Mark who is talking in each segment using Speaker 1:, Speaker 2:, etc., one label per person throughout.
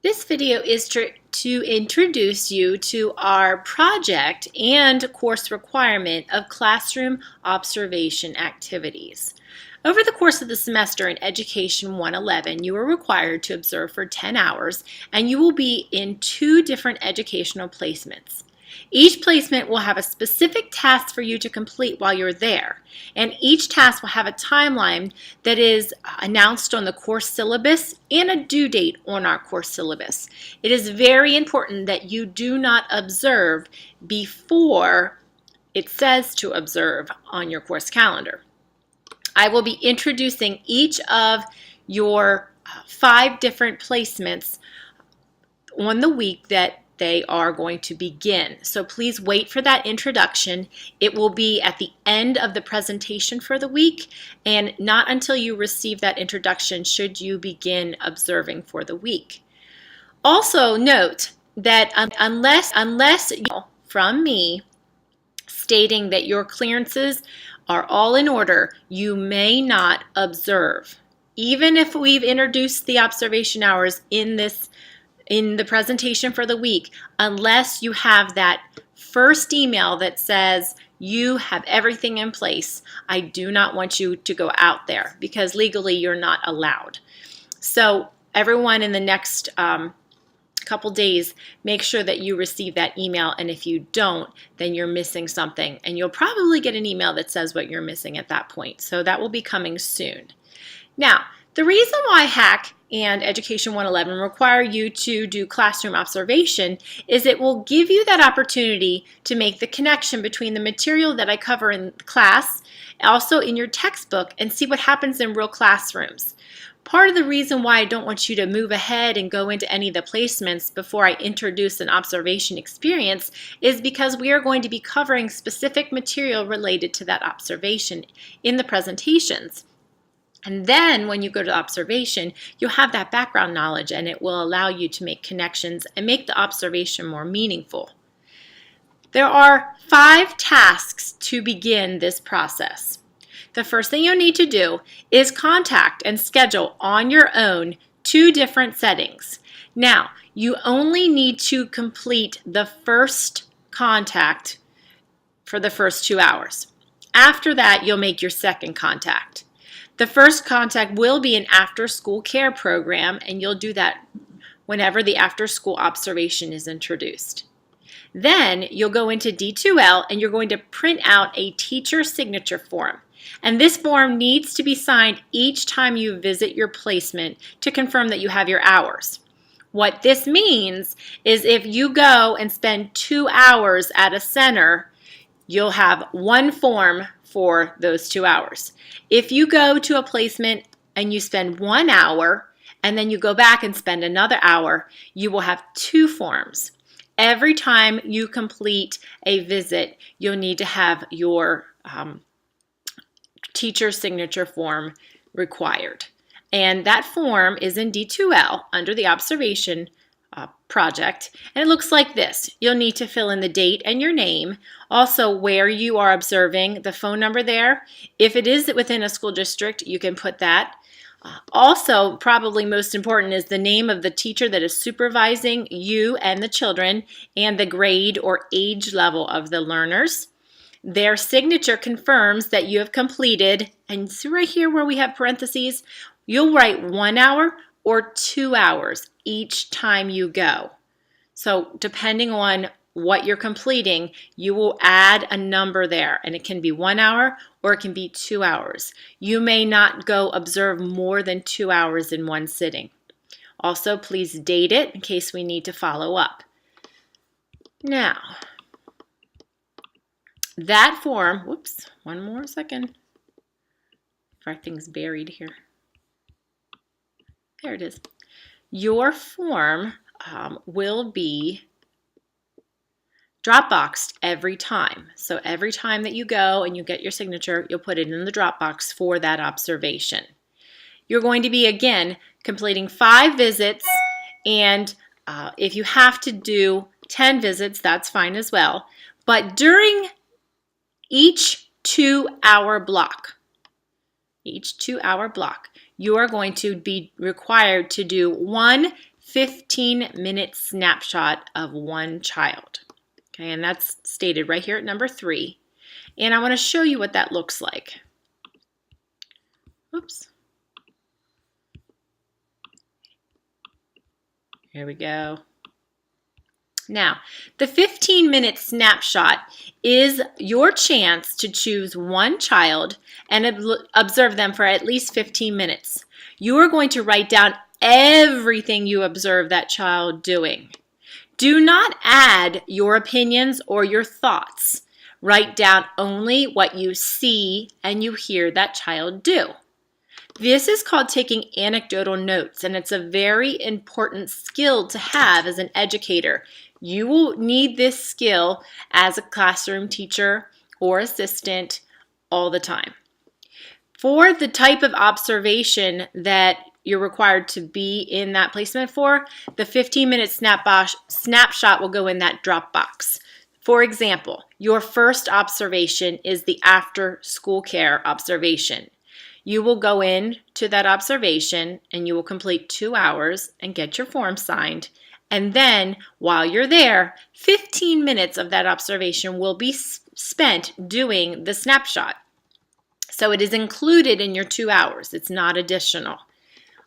Speaker 1: This video is to introduce you to our project and course requirement of classroom observation activities. Over the course of the semester in Education 111, you are required to observe for 10 hours, and you will be in 2 different educational placements. Each placement will have a specific task for you to complete while you're there, and each task will have a timeline that is announced on the course syllabus and a due date on our course syllabus. It is very important that you do not observe before it says to observe on your course calendar. I will be introducing each of your 5 different placements on the week that they are going to begin. So please wait for that introduction. It will be at the end of the presentation for the week, and not until you receive that introduction should you begin observing for the week. Also note that unless you know from me stating that your clearances are all in order, you may not observe. Even if we've introduced the observation hours in the presentation for the week, unless you have that first email that says you have everything in place, I do not want you to go out there because legally you're not allowed. So everyone in the next couple days, make sure that you receive that email, and if you don't, then you're missing something, and you'll probably get an email that says what you're missing at that point. So that will be coming soon. Now, the reason why HAC and Education 111 require you to do classroom observation is it will give you that opportunity to make the connection between the material that I cover in class, also in your textbook, and see what happens in real classrooms. Part of the reason why I don't want you to move ahead and go into any of the placements before I introduce an observation experience is because we are going to be covering specific material related to that observation in the presentations. And then when you go to observation, you'll have that background knowledge, and it will allow you to make connections and make the observation more meaningful. There are 5 tasks to begin this process. The first thing you'll need to do is contact and schedule on your own 2 different settings. Now, you only need to complete the first contact for the first 2 hours. After that, you'll make your second contact. The first contact will be an after-school care program, and you'll do that whenever the after-school observation is introduced. Then you'll go into D2L, and you're going to print out a teacher signature form. And this form needs to be signed each time you visit your placement to confirm that you have your hours. What this means is if you go and spend 2 hours at a center, you'll have 1 form for those 2 hours. If you go to a placement and you spend 1 hour and then you go back and spend another hour, you will have 2 forms. Every time you complete a visit, you'll need to have your teacher signature form required. And that form is in D2L under the observation project, and it looks like this. You'll need to fill in the date and your name, also where you are observing, the phone number there. If it is within a school district, you can put that. Also, probably most important is the name of the teacher that is supervising you and the children, and the grade or age level of the learners. Their signature confirms that you have completed, and see right here where we have parentheses, you'll write 1 hour or 2 hours each time you go. So depending on what you're completing, you will add a number there, and it can be 1 hour or it can be 2 hours. You may not go observe more than 2 hours in one sitting. Also, please date it in case we need to follow up. Now, that form, whoops, one more second. Everything's buried here. There it is. Your form will be Dropboxed every time. So every time that you go and you get your signature, you'll put it in the Dropbox for that observation. You're going to be, again, completing 5 visits, and if you have to do 10 visits, that's fine as well. But during each 2-hour block, you are going to be required to do 1 15-minute snapshot of one child. Okay, and that's stated right here at number 3. And I want to show you what that looks like. Oops. Here we go. Now, the 15-minute snapshot is your chance to choose one child and observe them for at least 15 minutes. You are going to write down everything you observe that child doing. Do not add your opinions or your thoughts. Write down only what you see and you hear that child do. This is called taking anecdotal notes, and it's a very important skill to have as an educator. You will need this skill as a classroom teacher or assistant all the time. For the type of observation that you're required to be in that placement for, the 15-minute snapshot will go in that drop box. For example, your first observation is the after-school care observation. You will go in to that observation and you will complete 2 hours and get your form signed. And then while you're there, 15 minutes of that observation will be spent doing the snapshot. So it is included in your 2 hours. It's not additional.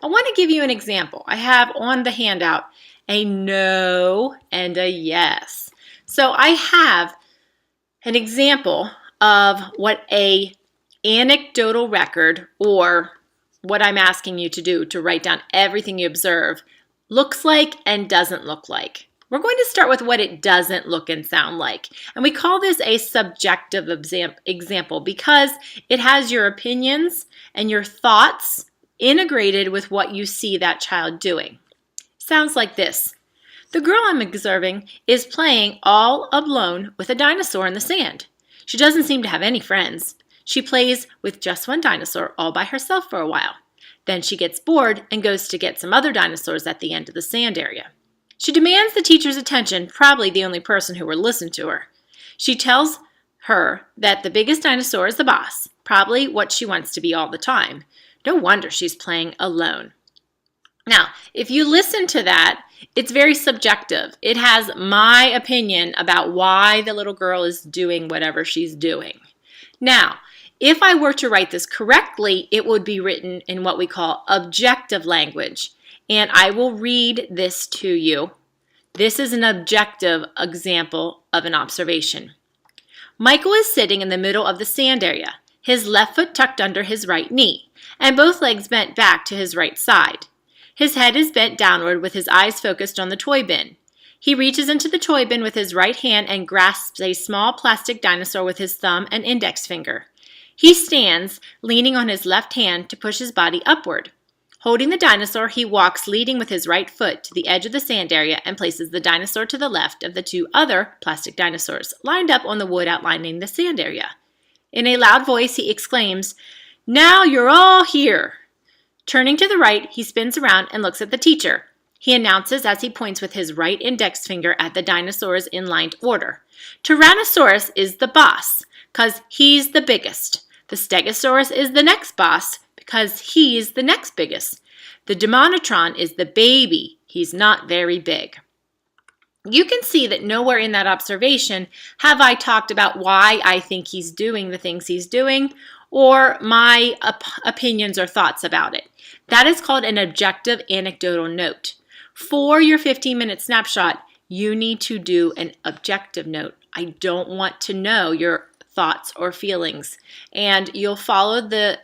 Speaker 1: I want to give you an example. I have on the handout a no and a yes. So I have an example of what a anecdotal record, or what I'm asking you to do to write down everything you observe, looks like and doesn't look like. We're going to start with what it doesn't look and sound like. And we call this a subjective example because it has your opinions and your thoughts integrated with what you see that child doing. Sounds like this. The girl I'm observing is playing all alone with a dinosaur in the sand. She doesn't seem to have any friends. She plays with just one dinosaur all by herself for a while. Then she gets bored and goes to get some other dinosaurs at the end of the sand area. She demands the teacher's attention, probably the only person who will listen to her. She tells her that the biggest dinosaur is the boss, probably what she wants to be all the time. No wonder she's playing alone. Now, if you listen to that, it's very subjective. It has my opinion about why the little girl is doing whatever she's doing. Now, if I were to write this correctly, it would be written in what we call objective language. And I will read this to you. This is an objective example of an observation. Michael is sitting in the middle of the sand area, his left foot tucked under his right knee, and both legs bent back to his right side. His head is bent downward with his eyes focused on the toy bin. He reaches into the toy bin with his right hand and grasps a small plastic dinosaur with his thumb and index finger. He stands, leaning on his left hand to push his body upward. Holding the dinosaur, he walks leading with his right foot to the edge of the sand area and places the dinosaur to the left of the 2 other plastic dinosaurs, lined up on the wood outlining the sand area. In a loud voice, he exclaims, "Now you're all here!" Turning to the right, he spins around and looks at the teacher. He announces as he points with his right index finger at the dinosaurs in lined order. Tyrannosaurus is the boss, because he's the biggest. The Stegosaurus is the next boss because he's the next biggest. The Demonotron is the baby. He's not very big. You can see that nowhere in that observation have I talked about why I think he's doing the things he's doing or my opinions or thoughts about it. That is called an objective anecdotal note. For your 15-minute snapshot, you need to do an objective note. I don't want to know your thoughts or feelings. And you'll follow the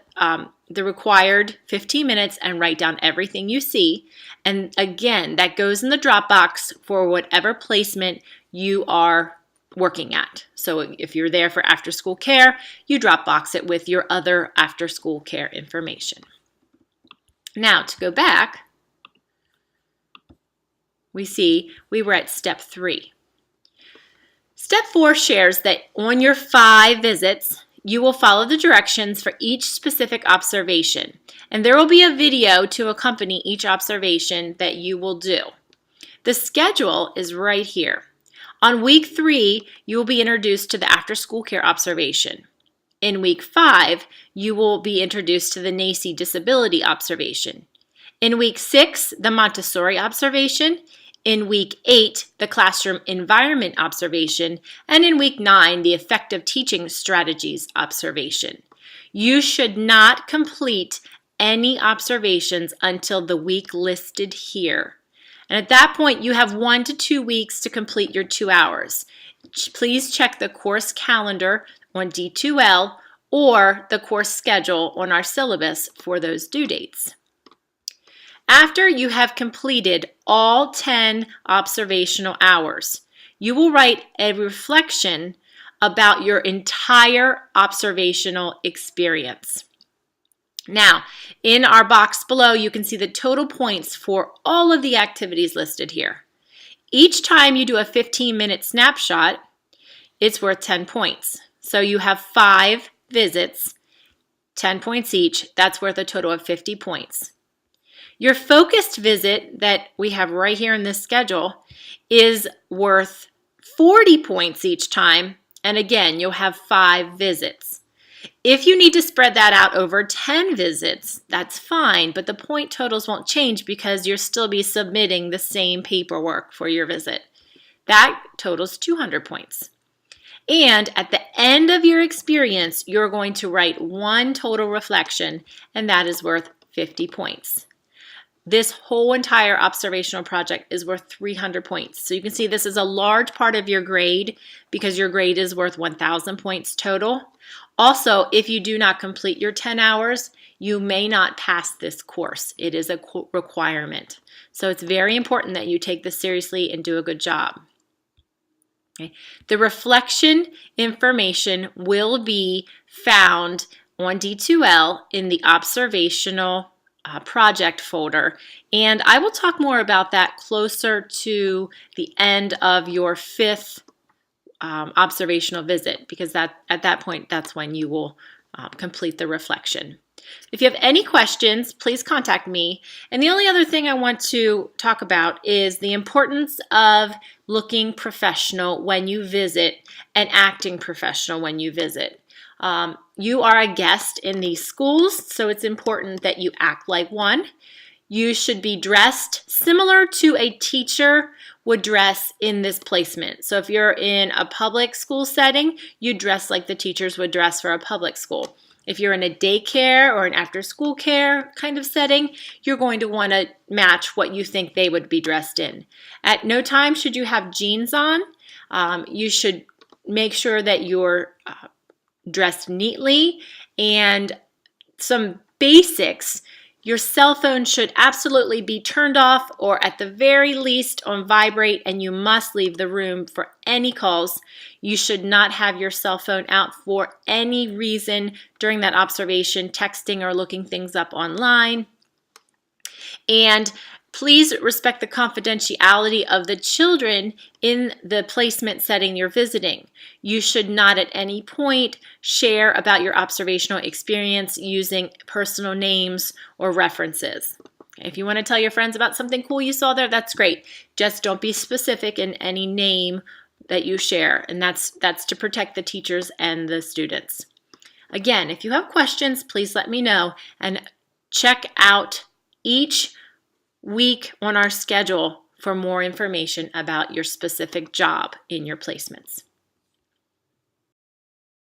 Speaker 1: required 15 minutes and write down everything you see. And again, that goes in the Dropbox for whatever placement you are working at. So if you're there for after-school care, you Dropbox it with your other after-school care information. Now, to go back, we see we were at step 3. Step 4 shares that on your 5 visits, you will follow the directions for each specific observation, and there will be a video to accompany each observation that you will do. The schedule is right here. On week 3, you will be introduced to the after-school care observation. In week 5, you will be introduced to the NACI disability observation. In week 6, the Montessori observation. In week 8, the classroom environment observation. And in week 9, the effective teaching strategies observation. You should not complete any observations until the week listed here. And at that point, you have 1 to 2 weeks to complete your 2 hours. Please check the course calendar on D2L or the course schedule on our syllabus for those due dates. After you have completed all 10 observational hours, you will write a reflection about your entire observational experience. Now, in our box below, you can see the total points for all of the activities listed here. Each time you do a 15-minute snapshot, it's worth 10 points. So you have 5 visits, 10 points each. That's worth a total of 50 points. Your focused visit that we have right here in this schedule is worth 40 points each time. And again, you'll have 5 visits. If you need to spread that out over 10 visits, that's fine, but the point totals won't change because you'll still be submitting the same paperwork for your visit. That totals 200 points. And at the end of your experience, you're going to write 1 total reflection, and that is worth 50 points. This whole entire observational project is worth 300 points. So you can see this is a large part of your grade because your grade is worth 1,000 points total. Also, if you do not complete your 10 hours, you may not pass this course. It is a requirement. So it's very important that you take this seriously and do a good job. Okay. The reflection information will be found on D2L in the observational project folder, and I will talk more about that closer to the end of your 5th observational visit, because at that point, that's when you will complete the reflection. If you have any questions, please contact me. And the only other thing I want to talk about is the importance of looking professional when you visit and acting professional when you visit. You are a guest in these schools, so it's important that you act like one. You should be dressed similar to a teacher would dress in this placement. So if you're in a public school setting, you dress like the teachers would dress for a public school. If you're in a daycare or an after-school care kind of setting, you're going to want to match what you think they would be dressed in. At no time should you have jeans on. You should make sure that you're dressed neatly, and some basics. Your cell phone should absolutely be turned off or at the very least on vibrate, and you must leave the room for any calls. You should not have your cell phone out for any reason during that observation, texting or looking things up online. And please respect the confidentiality of the children in the placement setting you're visiting. You should not at any point share about your observational experience using personal names or references. If you want to tell your friends about something cool you saw there, that's great. Just don't be specific in any name that you share, and that's to protect the teachers and the students. Again, if you have questions, please let me know, and check out each week on our schedule for more information about your specific job in your placements.